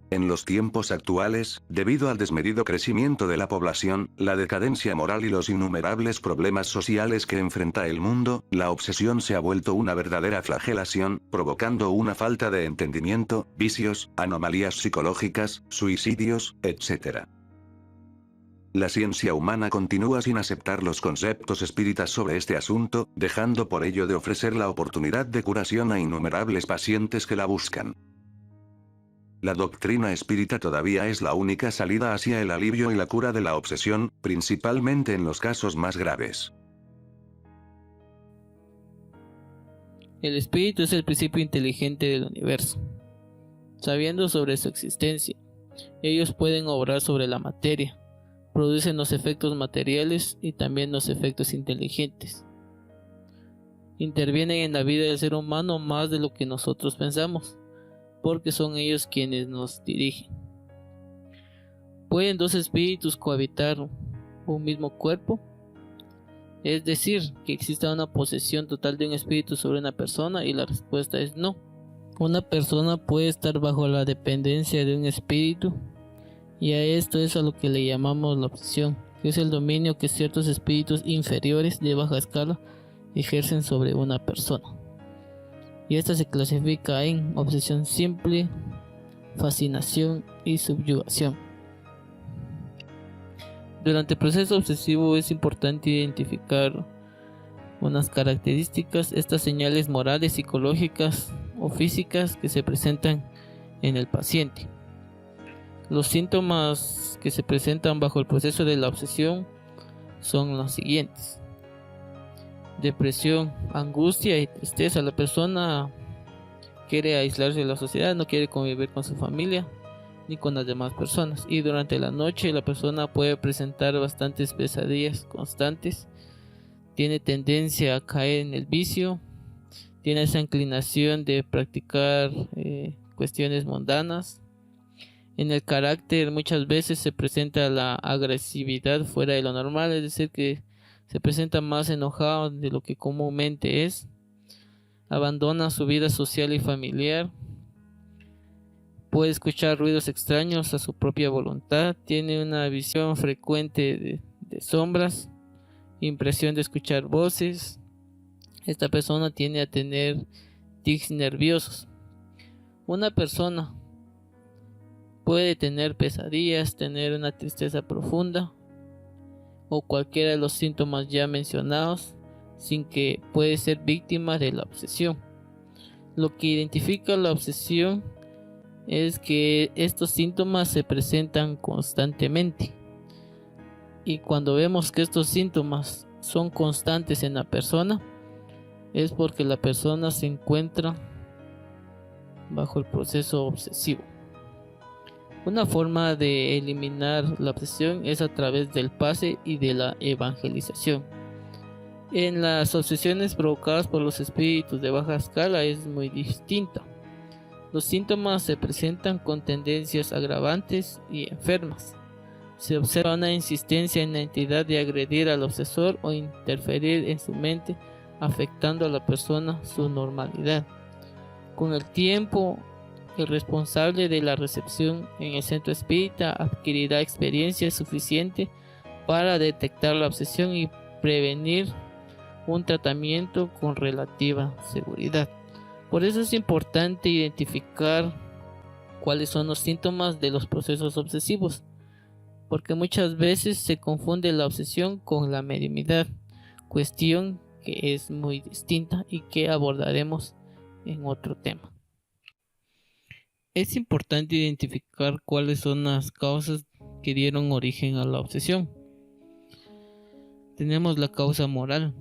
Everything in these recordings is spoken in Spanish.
En los tiempos actuales, debido al desmedido crecimiento de la población, la decadencia moral y los innumerables problemas sociales que enfrenta el mundo, la obsesión se ha vuelto una verdadera flagelación, provocando una falta de entendimiento, vicios, anomalías psicológicas, suicidios, etc. La ciencia humana continúa sin aceptar los conceptos espíritas sobre este asunto, dejando por ello de ofrecer la oportunidad de curación a innumerables pacientes que la buscan. La doctrina espírita todavía es la única salida hacia el alivio y la cura de la obsesión, principalmente en los casos más graves. El espíritu es el principio inteligente del universo. Sabiendo sobre su existencia, ellos pueden obrar sobre la materia, producen los efectos materiales y también los efectos inteligentes. Intervienen en la vida del ser humano más de lo que nosotros pensamos, porque son ellos quienes nos dirigen. ¿Pueden dos espíritus cohabitar un mismo cuerpo? Es decir, que exista una posesión total de un espíritu sobre una persona, y la respuesta es no. Una persona puede estar bajo la dependencia de un espíritu, y a esto es a lo que le llamamos la obsesión, que es el dominio que ciertos espíritus inferiores de baja escala ejercen sobre una persona. Y esta se clasifica en obsesión simple, fascinación y subyugación. Durante el proceso obsesivo es importante identificar unas características, estas señales morales, psicológicas o físicas que se presentan en el paciente. Los síntomas que se presentan bajo el proceso de la obsesión son los siguientes: depresión, angustia y tristeza. La persona quiere aislarse de la sociedad, no quiere convivir con su familia ni con las demás personas, y durante la noche la persona puede presentar bastantes pesadillas constantes, tiene tendencia a caer en el vicio, tiene esa inclinación de practicar cuestiones mundanas. En el carácter muchas veces se presenta la agresividad fuera de lo normal, es decir, que se presenta más enojado de lo que comúnmente es, abandona su vida social y familiar, puede escuchar ruidos extraños a su propia voluntad, tiene una visión frecuente de sombras, impresión de escuchar voces. Esta persona tiende a tener tics nerviosos. Una persona puede tener pesadillas, tener una tristeza profunda o cualquiera de los síntomas ya mencionados, sin que puede ser víctima de la obsesión. Lo que identifica la obsesión es que estos síntomas se presentan constantemente, y cuando vemos que estos síntomas son constantes en la persona, es porque la persona se encuentra bajo el proceso obsesivo. Una forma de eliminar la obsesión es a través del pase y de la evangelización. En las obsesiones provocadas por los espíritus de baja escala es muy distinta. Los síntomas se presentan con tendencias agravantes y enfermas. Se observa una insistencia en la entidad de agredir al obsesor o interferir en su mente, afectando a la persona su normalidad. Con el tiempo, el responsable de la recepción en el centro espírita adquirirá experiencia suficiente para detectar la obsesión y prevenir un tratamiento con relativa seguridad. Por eso es importante identificar cuáles son los síntomas de los procesos obsesivos, porque muchas veces se confunde la obsesión con la mediumnidad, cuestión que es muy distinta y que abordaremos en otro tema. Es importante identificar cuáles son las causas que dieron origen a la obsesión. Tenemos la causa moral.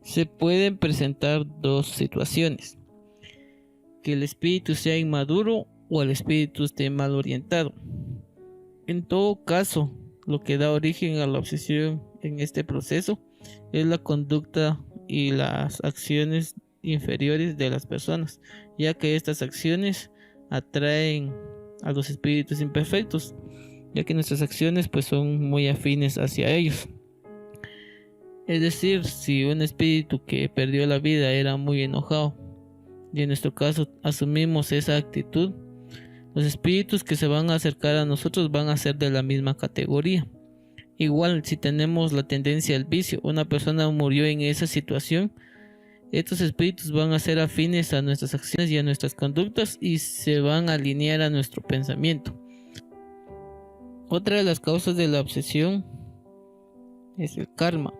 Se pueden presentar dos situaciones: que el espíritu sea inmaduro o el espíritu esté mal orientado. En todo caso, lo que da origen a la obsesión en este proceso es la conducta y las acciones inferiores de las personas, ya que estas acciones atraen a los espíritus imperfectos, ya que nuestras acciones pues son muy afines hacia ellos. Es decir, si un espíritu que perdió la vida era muy enojado y en nuestro caso asumimos esa actitud, Los espíritus que se van a acercar a nosotros van a ser de la misma categoría. Igual, si tenemos la tendencia al vicio, una persona murió en esa situación, estos espíritus van a ser afines a nuestras acciones y a nuestras conductas y se van a alinear a nuestro pensamiento. Otra de las causas de la obsesión es el karma.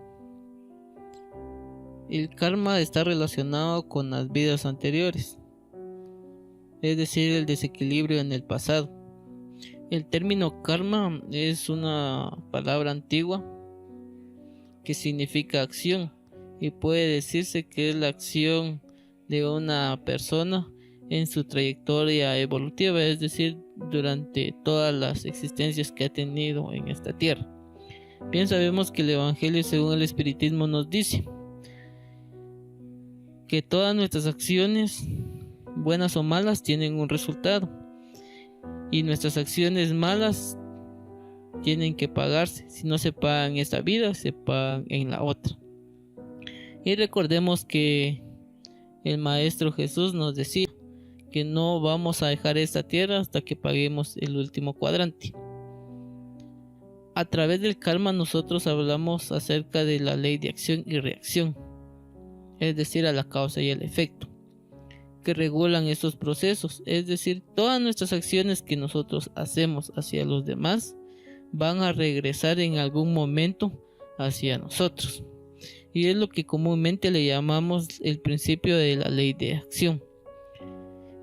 El karma está relacionado con las vidas anteriores, es decir, el desequilibrio en el pasado. El término karma es una palabra antigua que significa acción y puede decirse que es la acción de una persona en su trayectoria evolutiva, es decir, durante todas las existencias que ha tenido en esta tierra. Bien sabemos que el Evangelio según el Espiritismo nos dice que todas nuestras acciones, buenas o malas, tienen un resultado y nuestras acciones malas tienen que pagarse. Si no se pagan en esta vida, se pagan en la otra. Y recordemos que el Maestro Jesús nos decía que no vamos a dejar esta tierra hasta que paguemos el último cuadrante. A través del karma nosotros hablamos acerca de la ley de acción y reacción, es decir, a la causa y el efecto, que regulan estos procesos, es decir, todas nuestras acciones que nosotros hacemos hacia los demás van a regresar en algún momento hacia nosotros. Y es lo que comúnmente le llamamos el principio de la ley de acción.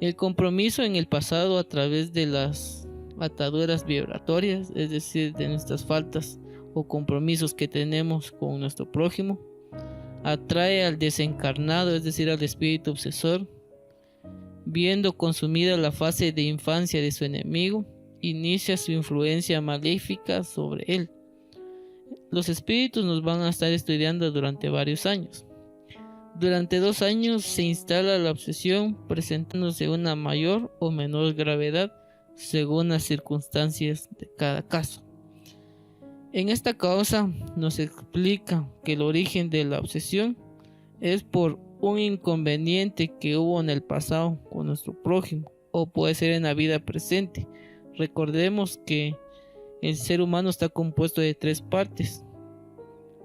El compromiso en el pasado a través de las ataduras vibratorias, es decir, de nuestras faltas o compromisos que tenemos con nuestro prójimo, atrae al desencarnado, es decir, al espíritu obsesor, viendo consumida la fase de infancia de su enemigo, inicia su influencia maléfica sobre él. Los espíritus nos van a estar estudiando durante varios años. Durante 2 años se instala la obsesión, presentándose una mayor o menor gravedad según las circunstancias de cada caso. En esta causa nos explica que el origen de la obsesión es por un inconveniente que hubo en el pasado con nuestro prójimo o puede ser en la vida presente. Recordemos que el ser humano está compuesto de 3 partes: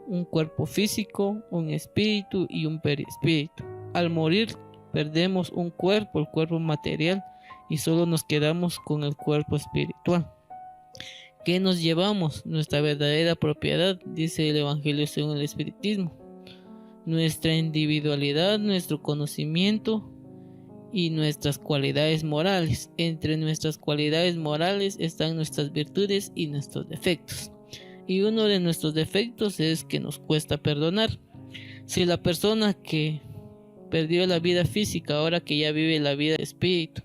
un cuerpo físico, un espíritu y un perispíritu. Al morir perdemos un cuerpo, el cuerpo material, y solo nos quedamos con el cuerpo espiritual. ¿Qué nos llevamos? Nuestra verdadera propiedad, dice el Evangelio según el Espiritismo. Nuestra individualidad, nuestro conocimiento y nuestras cualidades morales. Entre nuestras cualidades morales están nuestras virtudes y nuestros defectos. Y uno de nuestros defectos es que nos cuesta perdonar. Si la persona que perdió la vida física, ahora que ya vive la vida de espíritu,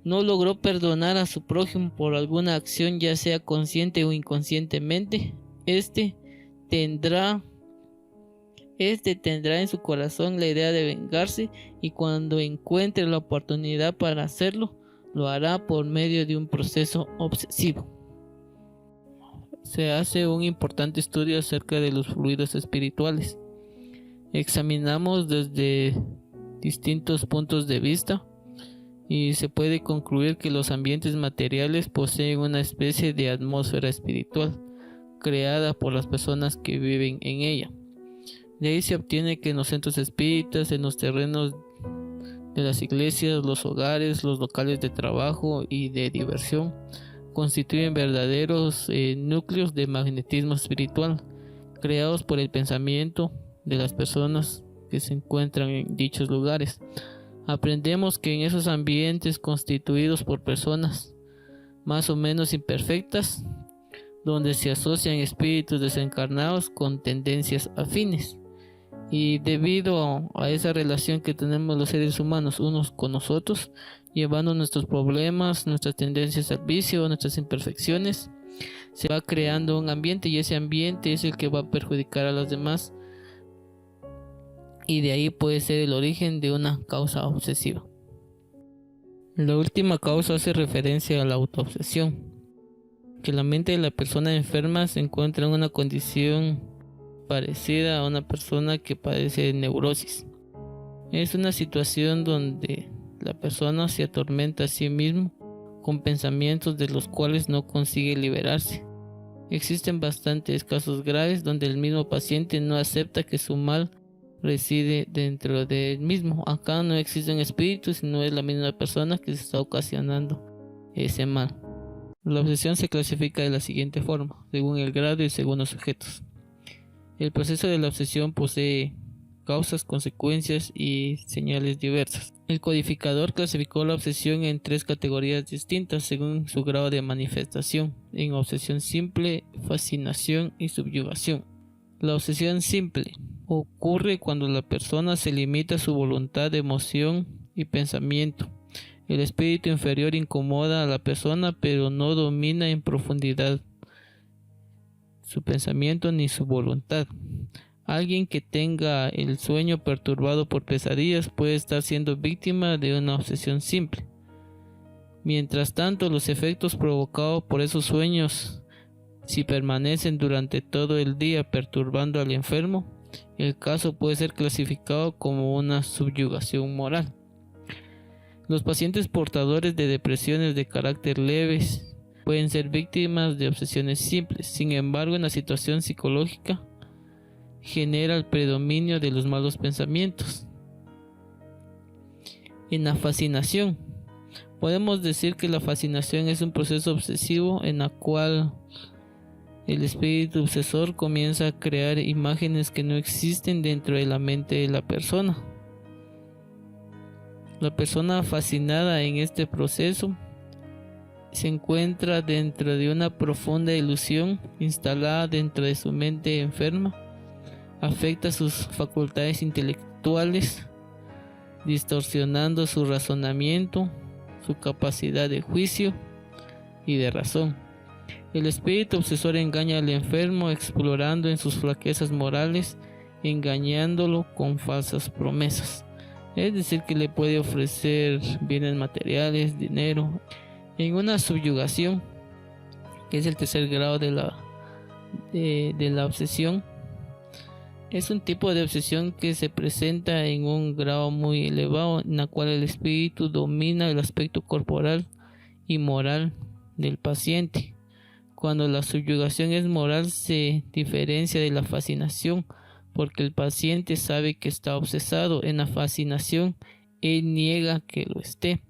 no logró perdonar a su prójimo por alguna acción, ya sea consciente o inconscientemente, este tendrá en su corazón la idea de vengarse, y cuando encuentre la oportunidad para hacerlo, lo hará por medio de un proceso obsesivo. Se hace un importante estudio acerca de los fluidos espirituales. Examinamos desde distintos puntos de vista y se puede concluir que los ambientes materiales poseen una especie de atmósfera espiritual creada por las personas que viven en ella. De ahí se obtiene que en los centros espíritas, en los terrenos de las iglesias, los hogares, los locales de trabajo y de diversión constituyen verdaderos núcleos de magnetismo espiritual creados por el pensamiento de las personas que se encuentran en dichos lugares. Aprendemos que en esos ambientes constituidos por personas más o menos imperfectas, donde se asocian espíritus desencarnados con tendencias afines, y debido a esa relación que tenemos los seres humanos unos con nosotros, llevando nuestros problemas, nuestras tendencias al vicio, nuestras imperfecciones, se va creando un ambiente, y ese ambiente es el que va a perjudicar a los demás, y de ahí puede ser el origen de una causa obsesiva. La última causa hace referencia a la autoobsesión, que la mente de la persona enferma se encuentra en una condición parecida a una persona que padece de neurosis. Es una situación donde la persona se atormenta a sí mismo con pensamientos de los cuales no consigue liberarse. Existen bastantes casos graves donde el mismo paciente no acepta que su mal reside dentro de él mismo. Acá no existe un espíritu, sino es la misma persona que se está ocasionando ese mal. La obsesión se clasifica de la siguiente forma, según el grado y según los sujetos. El proceso de la obsesión posee causas, consecuencias y señales diversas. El codificador clasificó la obsesión en 3 categorías distintas según su grado de manifestación, en obsesión simple, fascinación y subyugación. La obsesión simple ocurre cuando la persona se limita a su voluntad, emoción y pensamiento. El espíritu inferior incomoda a la persona, pero no domina en profundidad su pensamiento ni su voluntad. Alguien que tenga el sueño perturbado por pesadillas puede estar siendo víctima de una obsesión simple. Mientras tanto, los efectos provocados por esos sueños, si permanecen durante todo el día perturbando al enfermo, el caso puede ser clasificado como una subyugación moral. Los pacientes portadores de depresiones de carácter leves pueden ser víctimas de obsesiones simples. Sin embargo, en la situación psicológica genera el predominio de los malos pensamientos. En la fascinación, podemos decir que la fascinación es un proceso obsesivo en el cual el espíritu obsesor comienza a crear imágenes que no existen dentro de la mente de la persona. La persona fascinada en este proceso se encuentra dentro de una profunda ilusión instalada dentro de su mente enferma. Afecta sus facultades intelectuales, distorsionando su razonamiento, su capacidad de juicio y de razón. El espíritu obsesor engaña al enfermo explorando en sus flaquezas morales, engañándolo con falsas promesas. Es decir, que le puede ofrecer bienes materiales, dinero. En una subyugación, que es el tercer grado de la obsesión, es un tipo de obsesión que se presenta en un grado muy elevado, en la cual el espíritu domina el aspecto corporal y moral del paciente. Cuando la subyugación es moral, se diferencia de la fascinación, porque el paciente sabe que está obsesado. En la fascinación, él niega que lo esté.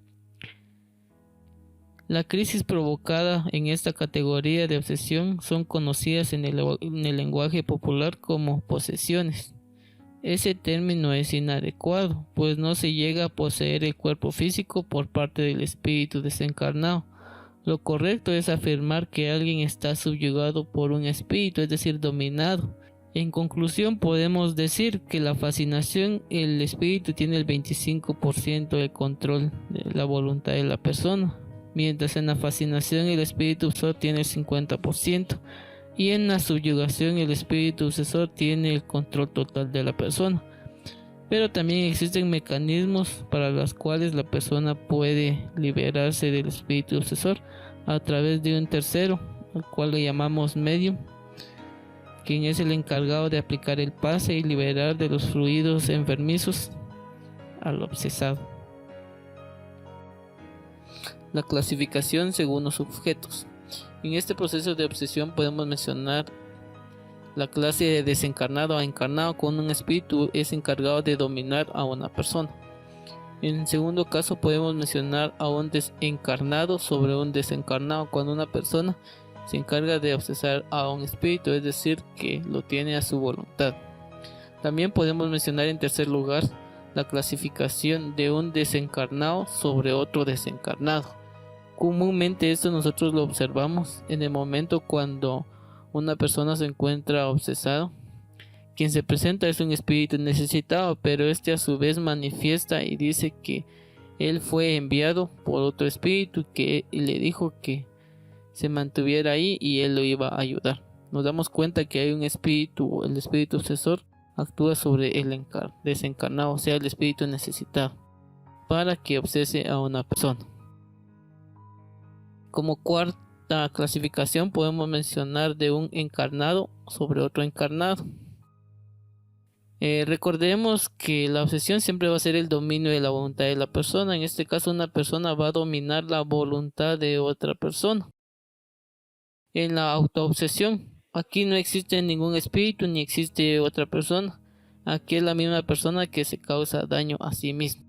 La crisis provocada en esta categoría de obsesión son conocidas en el lenguaje popular como posesiones. Ese término es inadecuado, pues no se llega a poseer el cuerpo físico por parte del espíritu desencarnado. Lo correcto es afirmar que alguien está subyugado por un espíritu, es decir, dominado. En conclusión, podemos decir que la fascinación, el espíritu tiene el 25% de control de la voluntad de la persona, mientras en la fascinación el espíritu obsesor tiene el 50%, y en la subyugación el espíritu obsesor tiene el control total de la persona. Pero también existen mecanismos para los cuales la persona puede liberarse del espíritu obsesor a través de un tercero, al cual le llamamos medium, quien es el encargado de aplicar el pase y liberar de los fluidos enfermizos al obsesado. La clasificación según los objetos. En este proceso de obsesión podemos mencionar la clase de desencarnado a encarnado, con un espíritu es encargado de dominar a una persona. En segundo caso podemos mencionar a un desencarnado sobre un desencarnado, cuando una persona se encarga de obsesar a un espíritu, es decir, que lo tiene a su voluntad. También podemos mencionar en tercer lugar la clasificación de un desencarnado sobre otro desencarnado. Comúnmente esto nosotros lo observamos en el momento cuando una persona se encuentra obsesado. Quien se presenta es un espíritu necesitado, pero este a su vez manifiesta y dice que él fue enviado por otro espíritu que le dijo que se mantuviera ahí y él lo iba a ayudar. Nos damos cuenta que hay un espíritu, el espíritu obsesor actúa sobre el desencarnado, o sea, el espíritu necesitado, para que obsese a una persona. Como cuarta clasificación podemos mencionar de un encarnado sobre otro encarnado. Recordemos que la obsesión siempre va a ser el dominio de la voluntad de la persona. En este caso, una persona va a dominar la voluntad de otra persona. En la autoobsesión, aquí no existe ningún espíritu ni existe otra persona. Aquí es la misma persona que se causa daño a sí misma.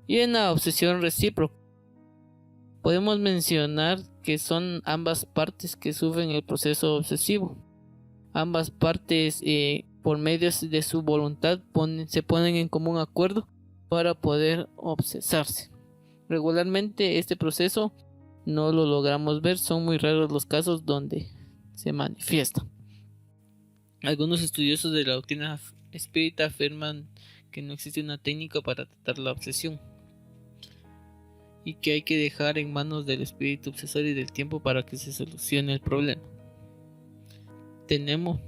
Y en la obsesión recíproca, podemos mencionar que son ambas partes que sufren el proceso obsesivo. Ambas partes, por medio de su voluntad, se ponen en común acuerdo para poder obsesarse. Regularmente este proceso no lo logramos ver, son muy raros los casos donde se manifiesta. Algunos estudiosos de la doctrina espírita afirman que no existe una técnica para tratar la obsesión y que hay que dejar en manos del espíritu obsesor y del tiempo para que se solucione el problema. Tenemos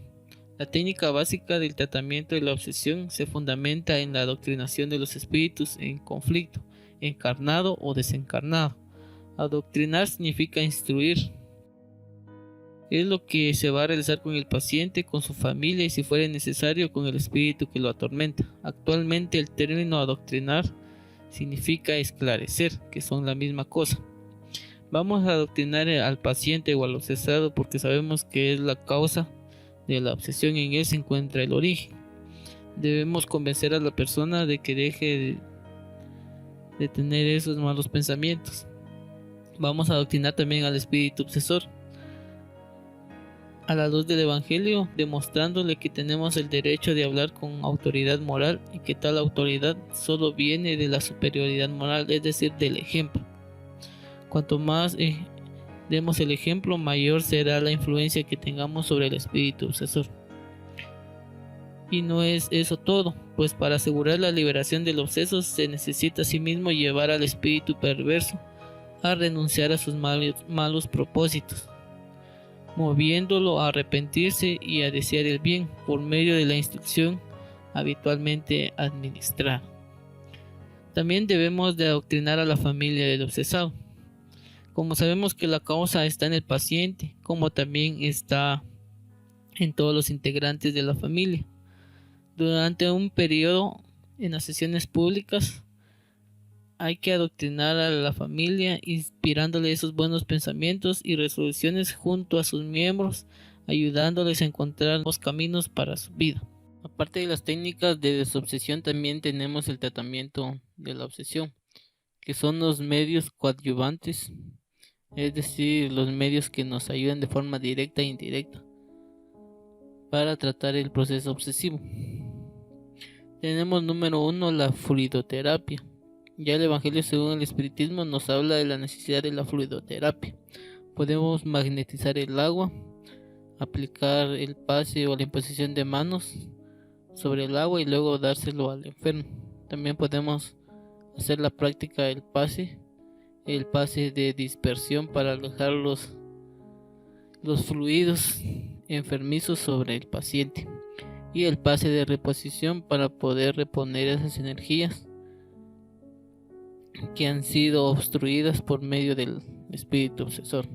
la técnica básica del tratamiento de la obsesión. Se fundamenta en la adoctrinación de los espíritus en conflicto, encarnado o desencarnado. Adoctrinar significa instruir. Es lo que se va a realizar con el paciente, con su familia y, si fuera necesario, con el espíritu que lo atormenta. Actualmente el término adoctrinar significa esclarecer, que son la misma cosa. Vamos a adoctrinar al paciente o al obsesado porque sabemos que es la causa de la obsesión, en él se encuentra el origen. Debemos convencer a la persona de que deje de tener esos malos pensamientos. Vamos a adoctrinar también al espíritu obsesor a la luz del Evangelio, demostrándole que tenemos el derecho de hablar con autoridad moral y que tal autoridad solo viene de la superioridad moral, es decir, del ejemplo. Cuanto más demos el ejemplo, mayor será la influencia que tengamos sobre el espíritu obsesor. Y no es eso todo, pues para asegurar la liberación del obseso se necesita asimismo llevar al espíritu perverso a renunciar a sus malos propósitos, moviéndolo a arrepentirse y a desear el bien por medio de la instrucción habitualmente administrada. También debemos de adoctrinar a la familia del obsesado. Como sabemos que la causa está en el paciente, como también está en todos los integrantes de la familia. Durante un periodo en las sesiones públicas hay que adoctrinar a la familia, inspirándole esos buenos pensamientos y resoluciones junto a sus miembros, ayudándoles a encontrar los caminos para su vida. Aparte de las técnicas de desobsesión, también tenemos el tratamiento de la obsesión, que son los medios coadyuvantes, es decir, los medios que nos ayudan de forma directa e indirecta para tratar el proceso obsesivo. Tenemos número 1, la fluidoterapia. Ya el Evangelio según el Espiritismo nos habla de la necesidad de la fluidoterapia. Podemos magnetizar el agua, aplicar el pase o la imposición de manos sobre el agua y luego dárselo al enfermo. También podemos hacer la práctica del pase, el pase de dispersión para alejar los fluidos enfermizos sobre el paciente, y el pase de reposición para poder reponer esas energías que han sido obstruidas por medio del espíritu obsesor.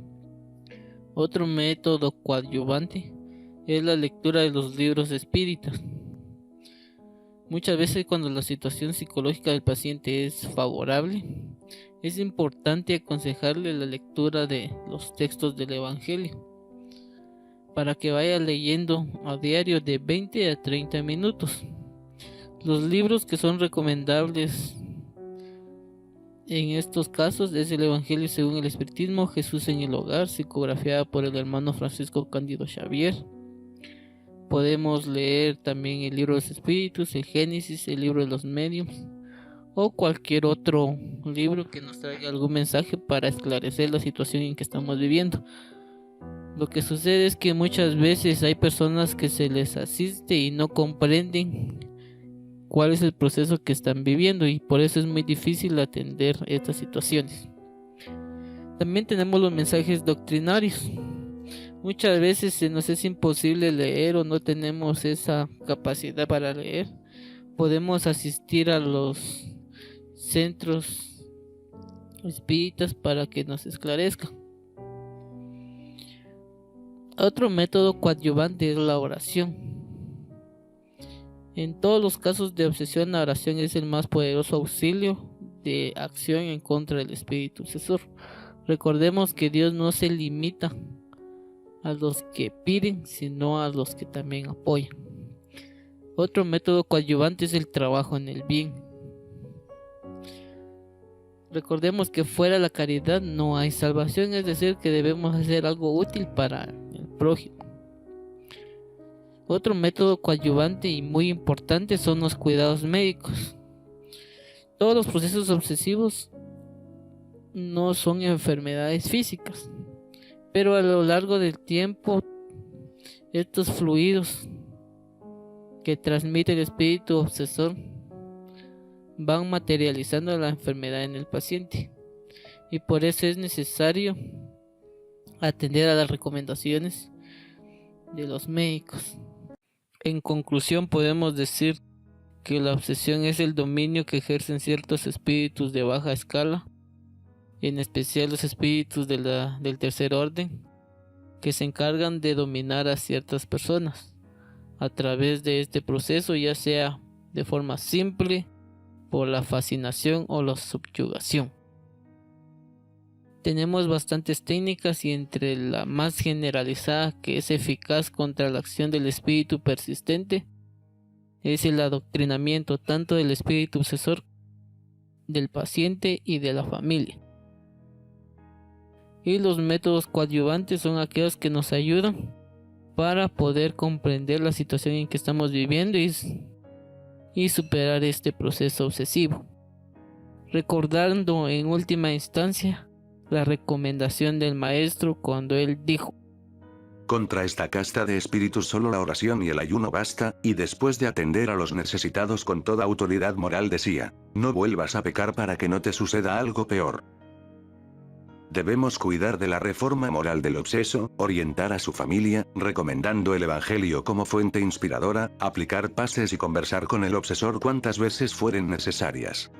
Otro método coadyuvante es la lectura de los libros espíritas. Muchas veces, cuando la situación psicológica del paciente es favorable, es importante aconsejarle la lectura de los textos del Evangelio para que vaya leyendo a diario de 20 a 30 minutos. Los libros que son recomendables en estos casos es el Evangelio según el Espiritismo, Jesús en el hogar, psicografiada por el hermano Francisco Cándido Xavier. Podemos leer también el libro de los Espíritus, el Génesis, el libro de los Mediums o cualquier otro libro que nos traiga algún mensaje para esclarecer la situación en que estamos viviendo. Lo que sucede es que muchas veces hay personas que se les asiste y no comprenden cuál es el proceso que están viviendo, y por eso es muy difícil atender estas situaciones. También tenemos los mensajes doctrinarios. Muchas veces se nos es imposible leer o no tenemos esa capacidad para leer. Podemos asistir a los centros espíritas para que nos esclarezcan. Otro método coadyuvante es la oración. En todos los casos de obsesión, la oración es el más poderoso auxilio de acción en contra del espíritu obsesor. Recordemos que Dios no se limita a los que piden, sino a los que también apoyan. Otro método coadyuvante es el trabajo en el bien. Recordemos que fuera de la caridad no hay salvación, es decir, que debemos hacer algo útil para el prójimo. Otro método coadyuvante y muy importante son los cuidados médicos. Todos los procesos obsesivos no son enfermedades físicas, pero a lo largo del tiempo estos fluidos que transmite el espíritu obsesor van materializando la enfermedad en el paciente, y por eso es necesario atender a las recomendaciones de los médicos. En conclusión, podemos decir que la obsesión es el dominio que ejercen ciertos espíritus de baja escala, en especial los espíritus del tercer orden, que se encargan de dominar a ciertas personas a través de este proceso, ya sea de forma simple, por la fascinación o la subyugación. Tenemos bastantes técnicas, y entre la más generalizada, que es eficaz contra la acción del espíritu persistente, es el adoctrinamiento tanto del espíritu obsesor, del paciente y de la familia. Y los métodos coadyuvantes son aquellos que nos ayudan para poder comprender la situación en que estamos viviendo y superar este proceso obsesivo, recordando en última instancia la recomendación del maestro cuando él dijo: contra esta casta de espíritus solo la oración y el ayuno basta, y después de atender a los necesitados con toda autoridad moral decía, no vuelvas a pecar para que no te suceda algo peor. Debemos cuidar de la reforma moral del obseso, orientar a su familia, recomendando el evangelio como fuente inspiradora, aplicar pases y conversar con el obsesor cuantas veces fueren necesarias.